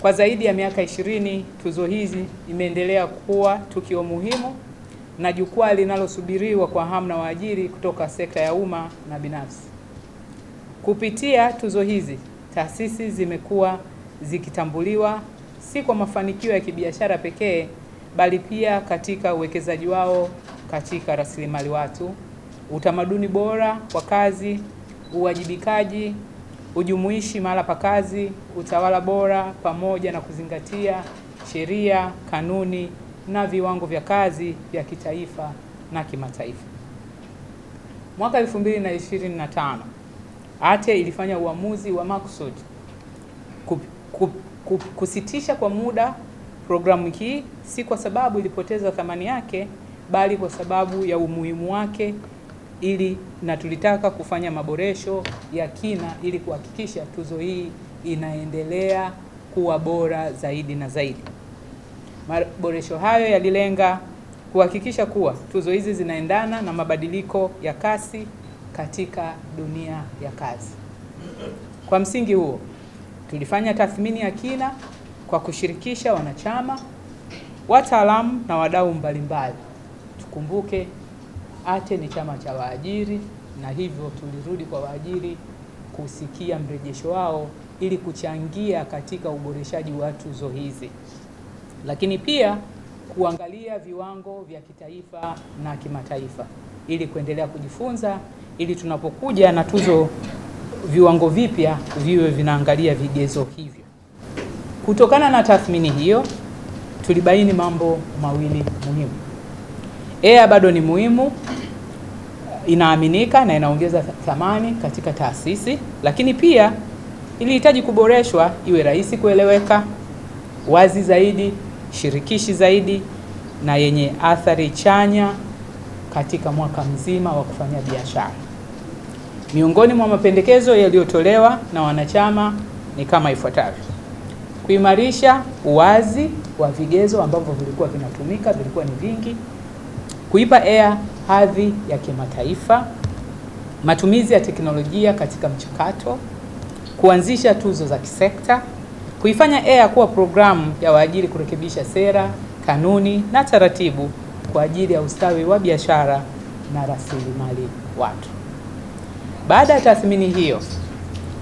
Kwa zaidi ya miaka 20, tuzo hizi imeendelea kuwa tukio muhimu na jukwaa linalosubiriwa kwa hamu na waajiri kutoka sekta ya umma na binafsi. Kupitia tuzo hizi, taasisi zimekuwa zikitambuliwa si kwa mafanikio ya kibiashara pekee, bali pia katika uwekezaji wao katika rasilimali watu, utamaduni bora wa kazi, uwajibikaji, ujumuishi mahala pa kazi, utawala bora, pamoja na kuzingatia sheria, kanuni na viwango vya kazi vya kitaifa na kimataifa. Mwaka 2025, ATE ilifanya uamuzi wa makusudi kusitisha kwa muda programu hii, si kwa sababu ilipoteza thamani yake, bali kwa sababu ya umuhimu wake, na tulitaka kufanya maboresho ya kina ili kuhakikisha tuzo hii inaendelea kuwa bora zaidi na zaidi. Maboresho hayo yalilenga kuhakikisha kuwa tuzo hizi zinaendana na mabadiliko ya kasi katika dunia ya kazi. Kwa msingi huo, tulifanya tathmini ya kina kwa kushirikisha wanachama, wataalamu na wadau mbalimbali. Tukumbuke ATE ni chama cha waajiri, na hivyo tulirudi kwa waajiri kusikia mrejesho wao ili kuchangia katika uboreshaji wa tuzo hizi, lakini pia kuangalia viwango vya kitaifa na kimataifa ili kuendelea kujifunza, ili tunapokuja na tuzo viwango vipya viwe vinaangalia vigezo hivyo. Kutokana na tathmini hiyo, tulibaini mambo mawili muhimu. Bado ni muhimu, inaaminika na inaongeza thamani katika taasisi, lakini pia ilihitaji kuboreshwa iwe rahisi kueleweka, wazi zaidi, shirikishi zaidi na yenye athari chanya katika mwaka mzima wa kufanya biashara. Miongoni mwa mapendekezo yaliyotolewa na wanachama ni kama ifuatavyo: kuimarisha uwazi wa vigezo ambavyo vilikuwa vinatumika, vilikuwa ni vingi, kuipa hadhi ya kimataifa, matumizi ya teknolojia katika mchakato, kuanzisha tuzo za kisekta, kuifanya kuwa programu ya waajiri kurekebisha sera, kanuni na taratibu kwa ajili ya ustawi wa biashara na rasilimali watu. Baada ya tathmini hiyo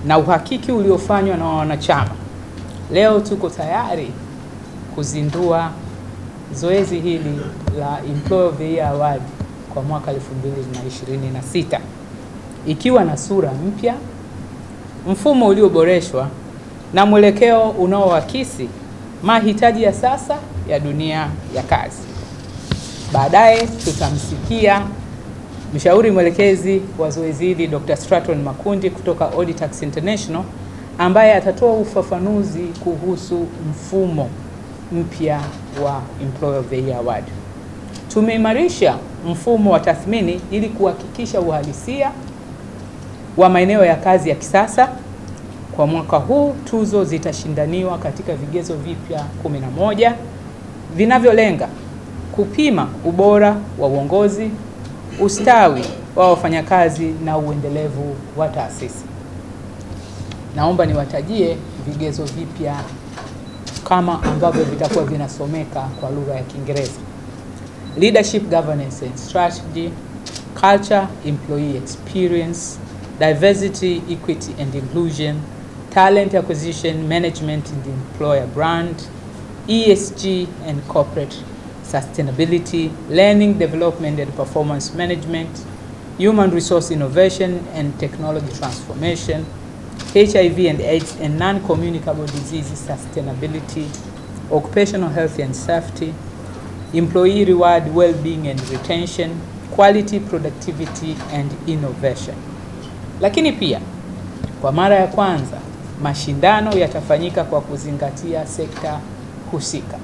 na uhakiki uliofanywa na wanachama, leo tuko tayari kuzindua zoezi hili la Employee of the Year Award kwa mwaka 2026, ikiwa na sura mpya, mfumo ulioboreshwa na mwelekeo unaoakisi mahitaji ya sasa ya dunia ya kazi. Baadaye tutamsikia mshauri mwelekezi wa zoezi hili Dr. Straton Makundi kutoka Auditax International, ambaye atatoa ufafanuzi kuhusu mfumo mpya wa Employee of the Year Award. Tumeimarisha mfumo wa tathmini ili kuhakikisha uhalisia wa maeneo ya kazi ya kisasa. Kwa mwaka huu tuzo zitashindaniwa katika vigezo vipya 11 vinavyolenga kupima ubora wa uongozi, ustawi wa wafanyakazi na uendelevu wa taasisi. Naomba niwatajie vigezo vipya kama ambavyo vitakuwa vinasomeka kwa lugha ya Kiingereza: leadership, governance and strategy, culture, employee experience, diversity, equity and inclusion, talent acquisition, management and employer brand, ESG and corporate sustainability, learning, development and performance management, human resource innovation and technology transformation, HIV and AIDS and non-communicable diseases sustainability, occupational health and safety, employee reward, well-being and retention, quality, productivity and innovation. Lakini pia kwa mara ya kwanza mashindano yatafanyika kwa kuzingatia sekta husika,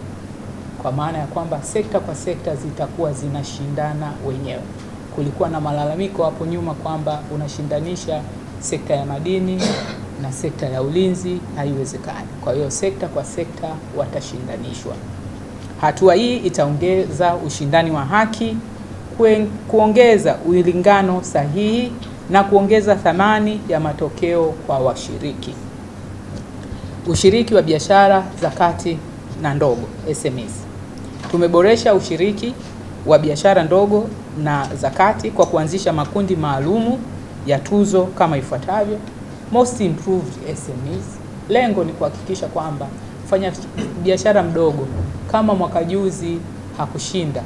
kwa maana ya kwamba sekta kwa sekta zitakuwa zinashindana wenyewe. Kulikuwa na malalamiko hapo nyuma kwamba unashindanisha sekta ya madini na sekta ya ulinzi, haiwezekani. Kwa hiyo sekta kwa sekta watashindanishwa. Hatua hii itaongeza ushindani wa haki, kuongeza uilingano sahihi na kuongeza thamani ya matokeo kwa washiriki. Ushiriki wa biashara za kati na ndogo SMEs. Tumeboresha ushiriki wa biashara ndogo na za kati kwa kuanzisha makundi maalumu ya tuzo kama ifuatavyo: Most Improved SMEs. Lengo ni kuhakikisha kwamba fanya biashara mdogo kama mwaka juzi hakushinda,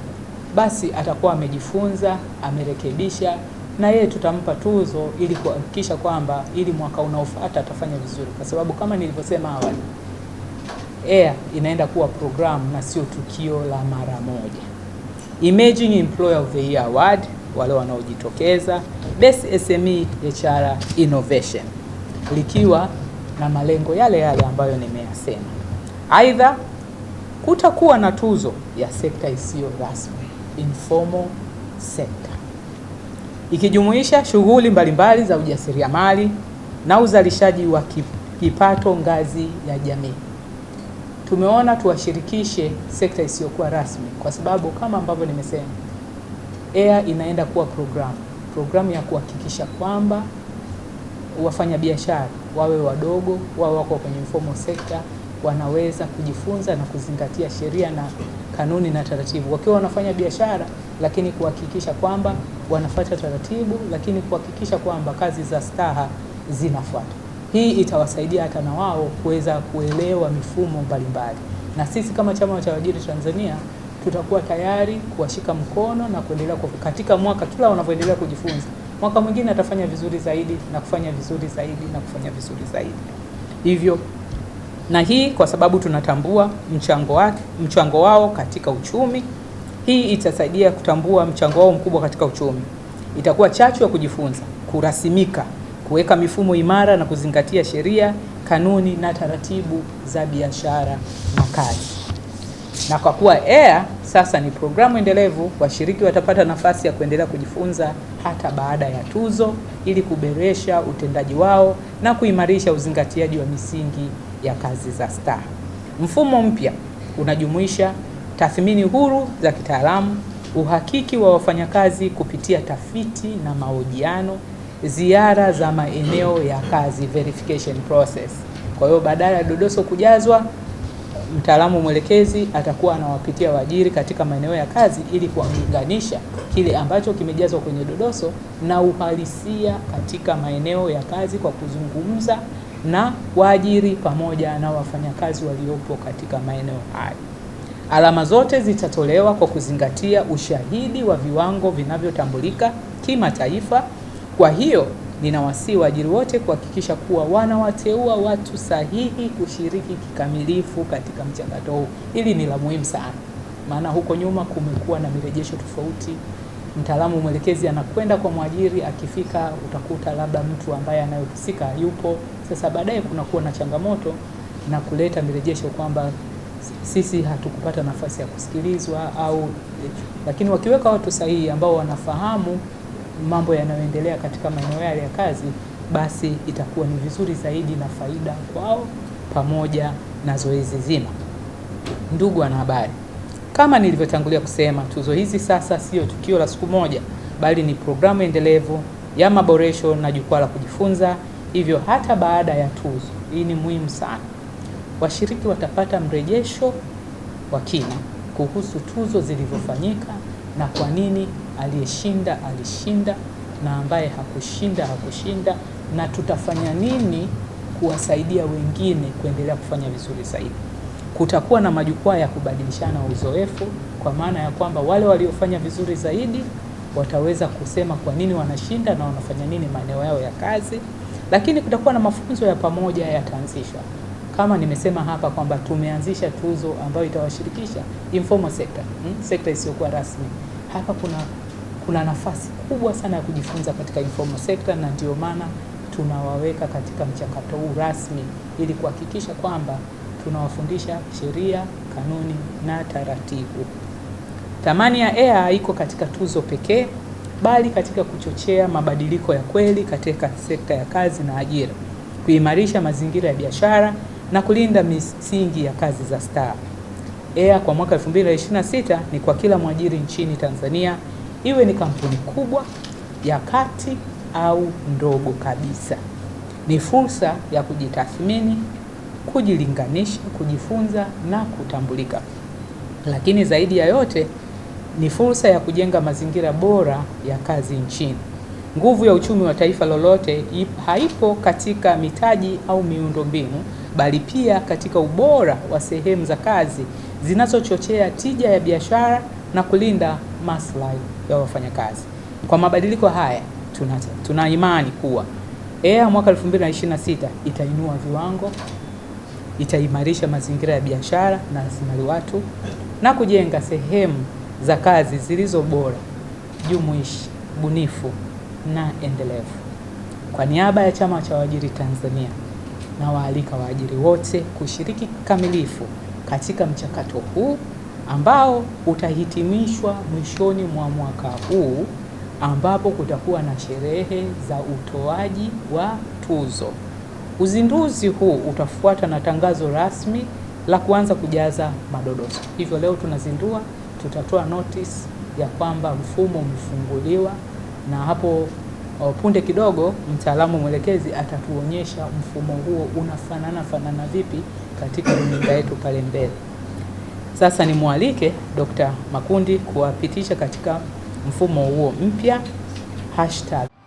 basi atakuwa amejifunza, amerekebisha, na yeye tutampa tuzo ili kuhakikisha kwamba ili mwaka unaofuata atafanya vizuri, kwa sababu kama nilivyosema awali, EA inaenda kuwa programu na sio tukio la mara moja. Emerging Employer of the Year Award, wale wanaojitokeza. Best SME HR Innovation, likiwa na malengo yale yale ambayo nimeyasema. Aidha, kutakuwa na tuzo ya sekta isiyo rasmi, informal sector, ikijumuisha shughuli mbalimbali za ujasiriamali na uzalishaji wa kipato ngazi ya jamii. Tumeona tuwashirikishe sekta isiyokuwa rasmi kwa sababu kama ambavyo nimesema, EA inaenda kuwa programu ya kuhakikisha kwamba wafanyabiashara wawe wadogo, wawe wako kwenye informal sector, wanaweza kujifunza na kuzingatia sheria na kanuni na taratibu wakiwa wanafanya biashara, lakini kuhakikisha kwamba wanafuata taratibu, lakini kuhakikisha kwamba kazi za staha zinafuata. Hii itawasaidia hata na wao kuweza kuelewa mifumo mbalimbali, na sisi kama Chama cha Waajiri Tanzania tutakuwa tayari kuwashika mkono na kuendelea katika mwaka, kila wanavyoendelea kujifunza, mwaka mwingine atafanya vizuri zaidi na kufanya vizuri zaidi na kufanya vizuri zaidi. Hivyo, na hii kwa sababu tunatambua mchango wao katika uchumi. Hii itasaidia kutambua mchango wao mkubwa katika uchumi. Itakuwa chachu ya kujifunza, kurasimika, kuweka mifumo imara na kuzingatia sheria, kanuni na taratibu za biashara na kazi. Na kwa kuwa EA sasa ni programu endelevu, washiriki watapata nafasi ya kuendelea kujifunza hata baada ya tuzo ili kuboresha utendaji wao na kuimarisha uzingatiaji wa misingi ya kazi za staha. Mfumo mpya unajumuisha tathmini huru za kitaalamu, uhakiki wa wafanyakazi kupitia tafiti na mahojiano, ziara za maeneo ya kazi, verification process. Kwa hiyo badala ya dodoso kujazwa, mtaalamu mwelekezi atakuwa anawapitia waajiri katika maeneo ya kazi ili kuunganisha kile ambacho kimejazwa kwenye dodoso na uhalisia katika maeneo ya kazi kwa kuzungumza na waajiri pamoja na wafanyakazi waliopo katika maeneo hayo. Alama zote zitatolewa kwa kuzingatia ushahidi wa viwango vinavyotambulika kimataifa. Kwa hiyo ninawasihi waajiri wote kuhakikisha kuwa wanawateua watu sahihi kushiriki kikamilifu katika mchakato huu. Hili ni la muhimu sana, maana huko nyuma kumekuwa na mirejesho tofauti. Mtaalamu mwelekezi anakwenda kwa mwajiri, akifika utakuta labda mtu ambaye anayehusika yupo. Sasa baadaye kunakuwa na changamoto na kuleta mirejesho kwamba sisi hatukupata nafasi ya kusikilizwa lakini wakiweka watu sahihi ambao wanafahamu mambo yanayoendelea katika maeneo yale ya kazi, basi itakuwa ni vizuri zaidi na faida kwao pamoja na zoezi zima. Ndugu wanahabari, kama nilivyotangulia kusema, tuzo hizi sasa sio tukio la siku moja, bali ni programu endelevu ya maboresho na jukwaa la kujifunza. Hivyo hata baada ya tuzo, hii ni muhimu sana, washiriki watapata mrejesho wa kina kuhusu tuzo zilivyofanyika na kwa nini aliyeshinda alishinda na ambaye hakushinda, na tutafanya nini kuwasaidia wengine kuendelea kufanya vizuri zaidi. Kutakuwa na majukwaa ya kubadilishana uzoefu, kwa maana ya kwamba wale waliofanya vizuri zaidi wataweza kusema kwa nini wanashinda na wanafanya nini maeneo yao ya kazi. Lakini kutakuwa na mafunzo ya pamoja yataanzishwa. Kama nimesema hapa kwamba tumeanzisha tuzo ambayo itawashirikisha informal sector, sekta isiyokuwa rasmi. Hapa kuna nafasi kubwa sana ya kujifunza katika informal sector, na ndio maana tunawaweka katika mchakato huu rasmi ili kuhakikisha kwamba tunawafundisha sheria, kanuni na taratibu. Thamani ya EA haiko katika tuzo pekee, bali katika kuchochea mabadiliko ya kweli katika sekta ya kazi na ajira, kuimarisha mazingira ya biashara na kulinda misingi ya kazi za staha. EA kwa mwaka 2026 ni kwa kila mwajiri nchini Tanzania, iwe ni kampuni kubwa, ya kati au ndogo kabisa. Ni fursa ya kujitathmini, kujilinganisha, kujifunza na kutambulika. Lakini zaidi ya yote ni fursa ya kujenga mazingira bora ya kazi nchini. Nguvu ya uchumi wa taifa lolote haipo katika mitaji au miundombinu, bali pia katika ubora wa sehemu za kazi zinazochochea tija ya biashara na kulinda maslahi ya wafanyakazi. Kwa mabadiliko haya, tuna imani kuwa EA mwaka 2026 itainua viwango, itaimarisha mazingira ya biashara na rasilimali watu na kujenga sehemu za kazi zilizo bora, jumuishi, bunifu na endelevu. Kwa niaba ya Chama cha Waajiri Tanzania, na waalika waajiri wote kushiriki kikamilifu katika mchakato huu ambao utahitimishwa mwishoni mwa mwaka huu, ambapo kutakuwa na sherehe za utoaji wa tuzo. Uzinduzi huu utafuata na tangazo rasmi la kuanza kujaza madodoso. Hivyo leo tunazindua, tutatoa notice ya kwamba mfumo umefunguliwa, na hapo punde kidogo mtaalamu mwelekezi atatuonyesha mfumo huo unafanana vipi katika runinga yetu pale mbele. Sasa nimwalike Dr. Makundi kuwapitisha katika mfumo huo mpya #.